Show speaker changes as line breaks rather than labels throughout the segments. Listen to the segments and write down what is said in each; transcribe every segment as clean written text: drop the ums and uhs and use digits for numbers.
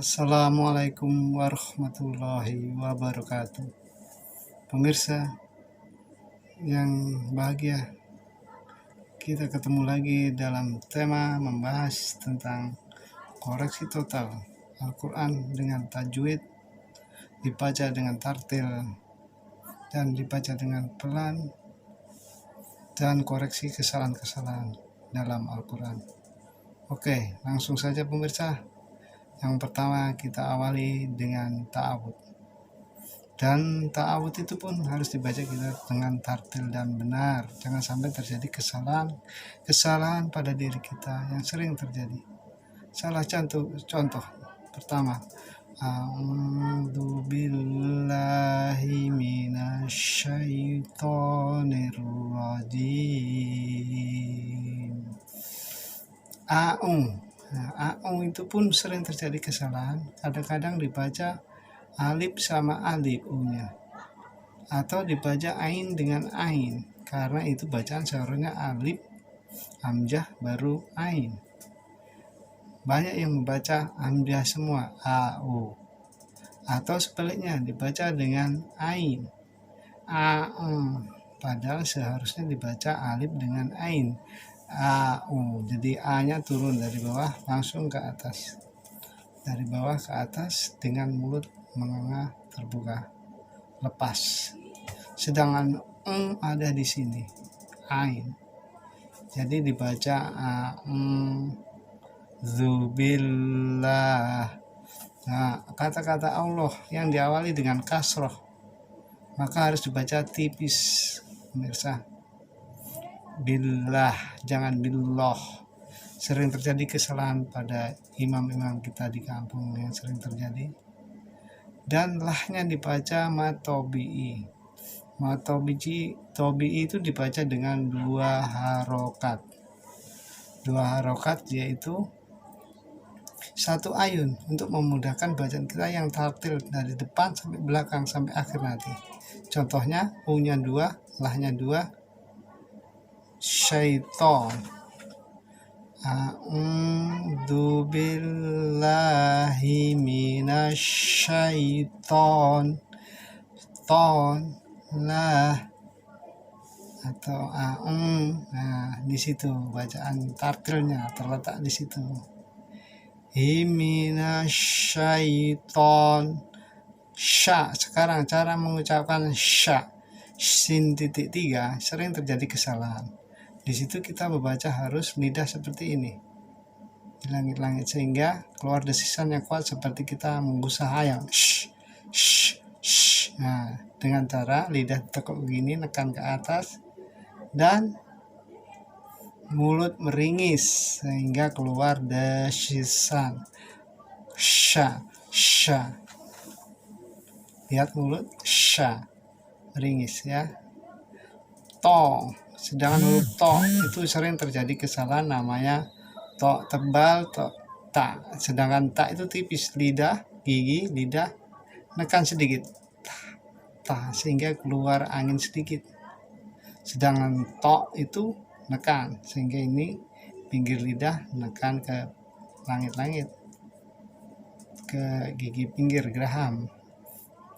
Assalamualaikum warahmatullahi wabarakatuh. Pemirsa yang bahagia, kita ketemu lagi dalam tema membahas tentang koreksi total Al-Quran dengan tajwid, dibaca dengan tartil dan dibaca dengan pelan, dan koreksi kesalahan-kesalahan dalam Al-Quran. Oke, langsung saja pemirsa. Yang pertama kita awali dengan ta'awud. Dan ta'awud itu pun harus dibaca kita dengan tartil dan benar. Jangan sampai terjadi kesalahan pada diri kita yang sering terjadi. Salah contoh pertama, A'udzu billahi minasyaitonir rajim. A'u itu pun sering terjadi kesalahan. Kadang-kadang dibaca alif sama alif U-nya, atau dibaca ain dengan ain, karena itu bacaan seharusnya alif, hamzah baru ain. Banyak yang membaca hamzah semua, a'u, atau sebaliknya dibaca dengan ain, a'u, padahal seharusnya dibaca alif dengan ain, a'u. Jadi a-nya turun dari bawah langsung ke atas, dari bawah ke atas dengan mulut menganga terbuka lepas. Sedangkan ada di sini ain. Jadi dibaca zubillah. Nah, kata-kata Allah yang diawali dengan kasroh maka harus dibaca tipis, pemirsa. Billah, jangan billah. Sering terjadi kesalahan pada imam-imam kita di kampung yang sering terjadi. Dan lahnya dibaca matobi'i. Tobi'i itu dibaca dengan dua harokat. Dua harokat yaitu satu ayun untuk memudahkan bacaan kita yang tartil dari depan sampai belakang sampai akhir nanti. Contohnya U-nya 2, lahnya 2, syaiton. A'udzu billahi minasyaiton. Ton lah atau nah di situ bacaan tartilnya terletak di situ. Minasyaiton. Sya, sekarang cara mengucapkan sya, sin titik 3 sering terjadi kesalahan. Di situ kita membaca harus lidah seperti ini, di langit-langit, sehingga keluar desisan yang kuat seperti kita menggusah ayam. Nah, dengan cara lidah tekuk begini, nekan ke atas dan mulut meringis sehingga keluar desisan. Sya. Lihat mulut sya, meringis ya. To. Sedangkan huruf to itu sering terjadi kesalahan, namanya to tebal, to ta. Sedangkan ta itu tipis, lidah, gigi, lidah nekan sedikit, ta, sehingga keluar angin sedikit. Sedangkan to itu nekan, sehingga ini pinggir lidah nekan ke langit-langit, ke gigi pinggir geraham.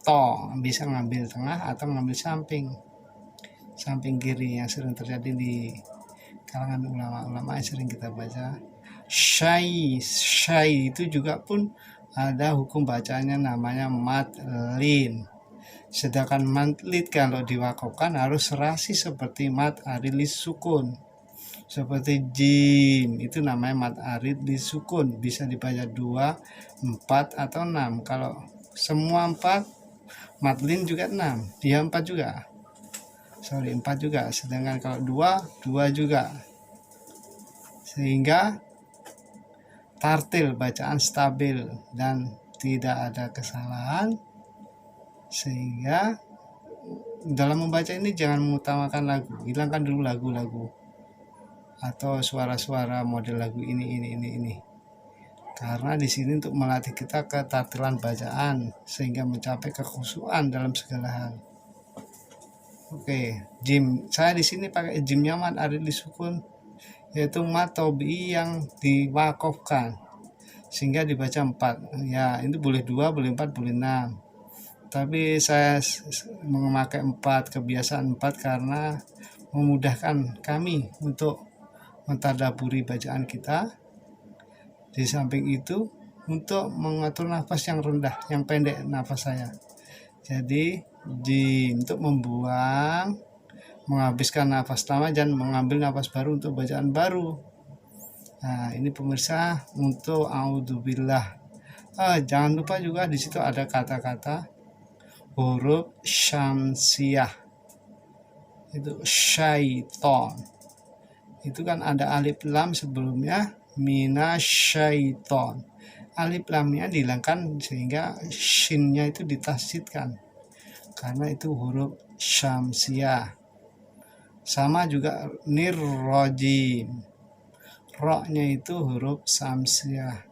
To bisa ngambil tengah atau ngambil samping kiri, yang sering terjadi di kalangan ulama-ulama yang sering kita baca. Syai itu juga pun ada hukum bacanya, namanya madlin. Sedangkan madlid kalau diwakafkan harus serasi seperti mad arid sukun, seperti jim, itu namanya mad arid sukun. Bisa dibaca 2, 4 atau 6. Kalau semua 4, madlin juga 6, dia 4 juga. 4 juga. Sedangkan kalau 2 juga. Sehingga tartil, bacaan stabil dan tidak ada kesalahan. Sehingga dalam membaca ini jangan mengutamakan lagu, hilangkan dulu lagu-lagu atau suara-suara model lagu ini. Karena di sini untuk melatih kita ketartilan bacaan sehingga mencapai kekhusyuan dalam segala hal. Oke, jim. Saya di sini pakai jimnya mad arid sukun, yaitu mad tobi'i yang diwakafkan. sehingga dibaca 4. Ya, itu boleh 2, boleh 4, boleh 6. Tapi saya memakai 4, kebiasaan 4 karena memudahkan kami untuk mentadaburi bacaan kita. Di samping itu untuk mengatur nafas yang rendah, yang pendek nafas saya. Jadi untuk membuang, menghabiskan nafas lama dan mengambil nafas baru untuk bacaan baru. Nah, ini pemirsa untuk audzubillah. Jangan lupa juga di situ ada kata-kata huruf syamsiah. Itu syaiton. Itu kan ada alif lam sebelumnya, minasyaiton. Alif lamnya dihilangkan sehingga shinnya itu ditasydidkan. Karena itu huruf syamsiah. Sama juga nirrojim. Ro-nya itu huruf syamsiah.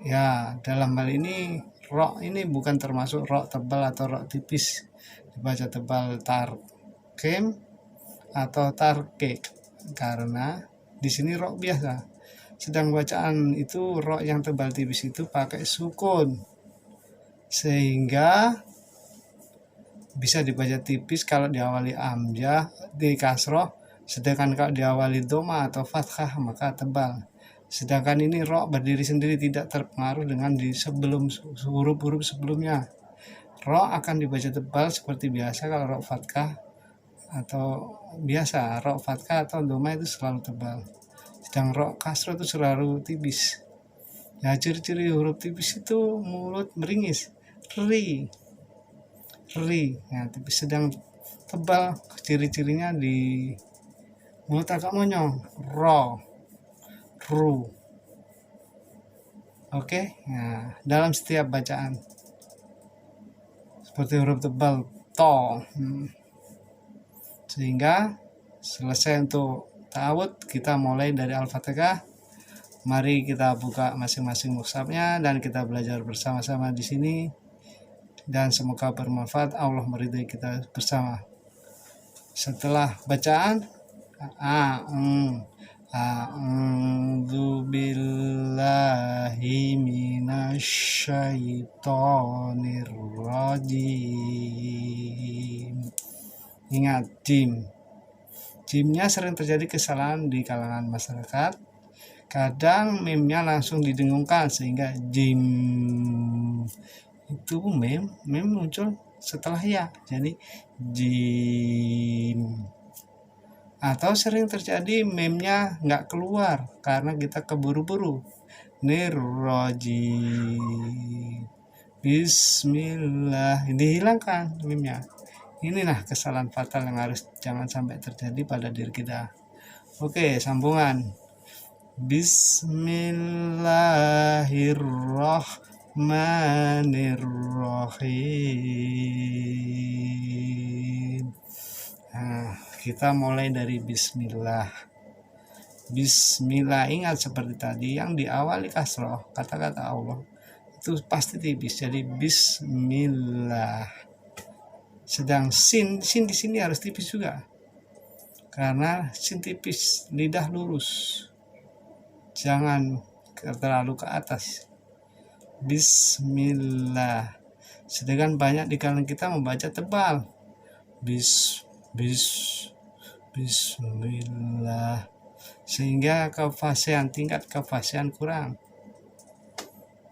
Ya, dalam hal ini ro ini bukan termasuk ro tebal atau ro tipis. Dibaca tebal tarkem atau tarkek. Karena di sini ro biasa. Sedang bacaan itu ro yang tebal tipis itu pakai sukun. Sehingga bisa dibaca tipis kalau diawali amjah di kasroh, sedangkan kalau diawali doma atau fathah maka tebal. Sedangkan ini ro berdiri sendiri, tidak terpengaruh dengan di sebelum huruf-huruf sebelumnya. Ro akan dibaca tebal seperti biasa kalau ro fathah atau biasa ro fathah atau doma itu selalu tebal. Sedang ro kasroh itu selalu tipis. Ya, ciri-ciri huruf tipis itu mulut meringis, ri. Ya, tipis. Sedang tebal ciri-cirinya di mulut agak monyong, ro, ru. Oke. Nah, dalam setiap bacaan seperti huruf tebal to. Sehingga selesai untuk ta'awud, kita mulai dari Al-Fatihah. Mari kita buka masing-masing mushafnya dan kita belajar bersama-sama di sini. Dan semoga bermanfaat. Allah meridai kita bersama. Setelah bacaan a'udzu billahi minasyaitonir rajim. Ingat, jimnya sering terjadi kesalahan di kalangan masyarakat. Kadang memnya langsung didengungkan sehingga jim itu mem muncul setelah ya, jadi jim. Atau sering terjadi memnya nggak keluar karena kita keburu-buru. Nirrojim, bismillah, dihilangkan memnya. Inilah kesalahan fatal yang harus jangan sampai terjadi pada diri kita. Oke, sambungan. Bismillahirrahmanirrahim. Nah, kita mulai dari bismillah. Bismillah, ingat seperti tadi yang diawali kasroh, kata-kata Allah itu pasti tipis, jadi bismillah. Sedang sin di sini harus tipis juga, karena sin tipis, lidah lurus, jangan terlalu ke atas. Bismillah. Sedangkan banyak di kalangan kita membaca tebal. Bismillah. Sehingga tingkat kefasihan kurang.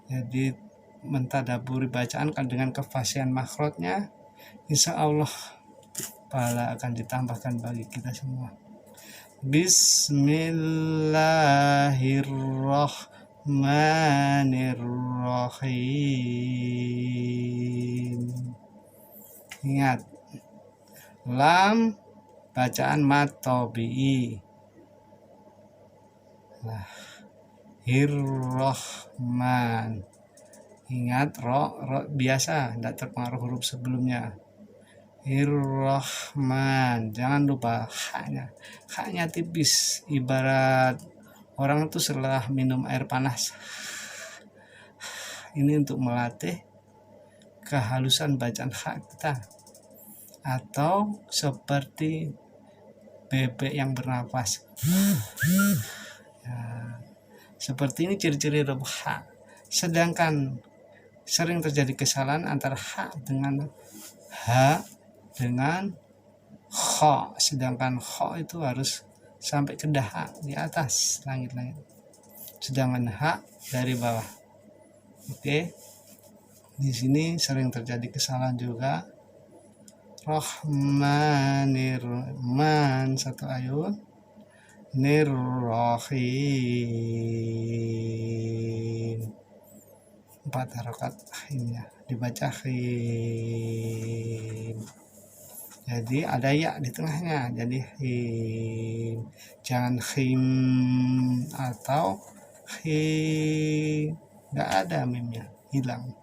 Jadi mentadaburi bacaan dengan kefasihan makhrajnya, insya Allah pahala akan ditambahkan bagi kita semua. Bismillahirrahmanirrahim. Ingat, lam bacaan mad tabi'i. Nah, Hirrahman. Ingat, ro biasa, tidak terpengaruh huruf sebelumnya. Hirrahman. Jangan lupa haknya tipis, ibarat orang itu setelah minum air panas. Ini untuk melatih kehalusan bacaan hak kita. Atau seperti bebek yang bernafas. Ya, Seperti ini ciri-ciri huruf H. Sedangkan sering terjadi kesalahan antara H dengan H dengan Kho, sedangkan Kho itu harus sampai ke Daha di atas langit-langit, sedangkan H dari bawah. Oke, di sini sering terjadi kesalahan juga. Rahmanirrahman satu ayun, nirrohim 4 harokat akhirnya dibaca khim. Jadi ada ya di tengahnya, jadi him, jangan khim atau khim, nggak ada mimnya, hilang.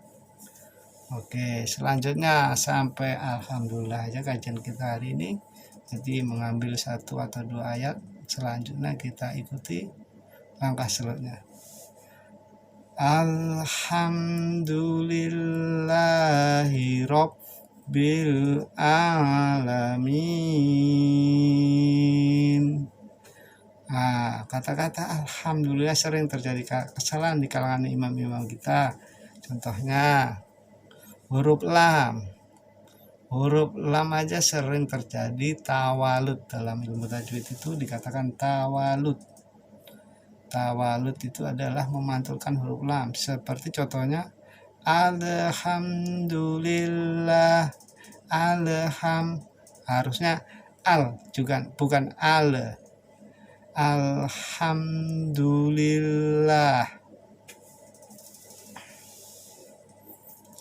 Oke, selanjutnya sampai alhamdulillah aja kajian kita hari ini. Jadi mengambil 1 atau 2 ayat, selanjutnya kita ikuti langkah selanjutnya. Alhamdulillahi Rabbil alamin. Nah, kata-kata alhamdulillah sering terjadi kesalahan di kalangan imam-imam kita. Contohnya huruf lam. Huruf lam aja sering terjadi tawalud. Dalam ilmu tajwid itu dikatakan tawalud. Tawalud itu adalah memantulkan huruf lam. Seperti contohnya alhamdulillah, harusnya al juga, bukan al. Alhamdulillah.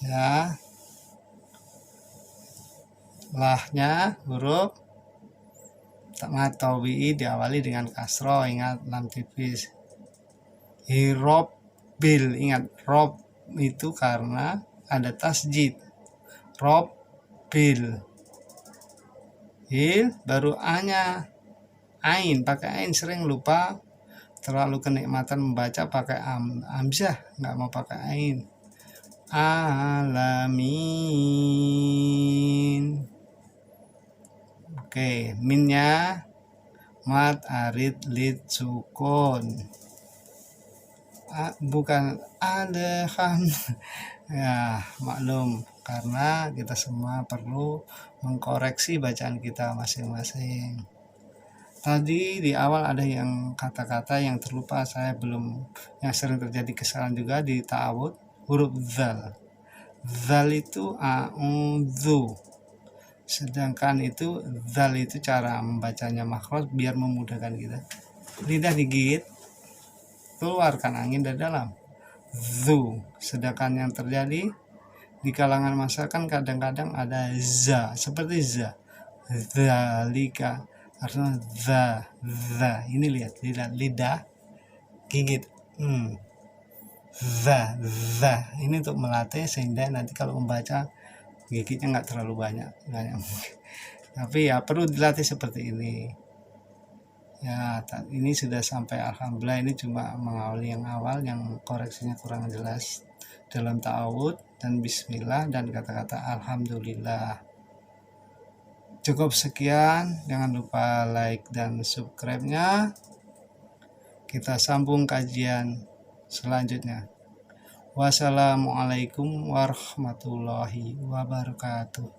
Ya. Lahnya huruf matowi diawali dengan kasro, ingat lam tipis. Hirob bil, ingat rob itu karena ada tasjid. Rob bil, hil baru a-nya, ain, pakai ain, sering lupa, terlalu kenikmatan membaca pakai amzah, nggak mau pakai ain. Alamin. Oke, minnya mat arid lid sukun. Bukan adham. Ya, maklum, karena kita semua perlu mengkoreksi bacaan kita masing-masing. Tadi di awal ada yang kata-kata yang terlupa, saya belum, yang sering terjadi kesalahan juga di ta'awud, huruf zal. Zal itu a'udzu. Sedangkan itu zal itu cara membacanya makhraj biar memudahkan kita. Lidah digigit, keluarkan angin dari dalam. Zu. Sedangkan yang terjadi di kalangan masyarakat kadang-kadang ada za, seperti za. Zalika. Artinya za. Ini lihat lidah gigit. Za. Ini untuk melatih sehingga nanti kalau membaca gigitnya nggak terlalu banyak. Tapi ya perlu dilatih seperti ini. Ya, ini sudah sampai alhamdulillah. Ini cuma mengawali yang awal, yang koreksinya kurang jelas dalam ta'awud dan bismillah dan kata-kata alhamdulillah. Cukup sekian, jangan lupa like dan subscribe-nya. Kita sambung kajian selanjutnya. Wassalamualaikum warahmatullahi wabarakatuh.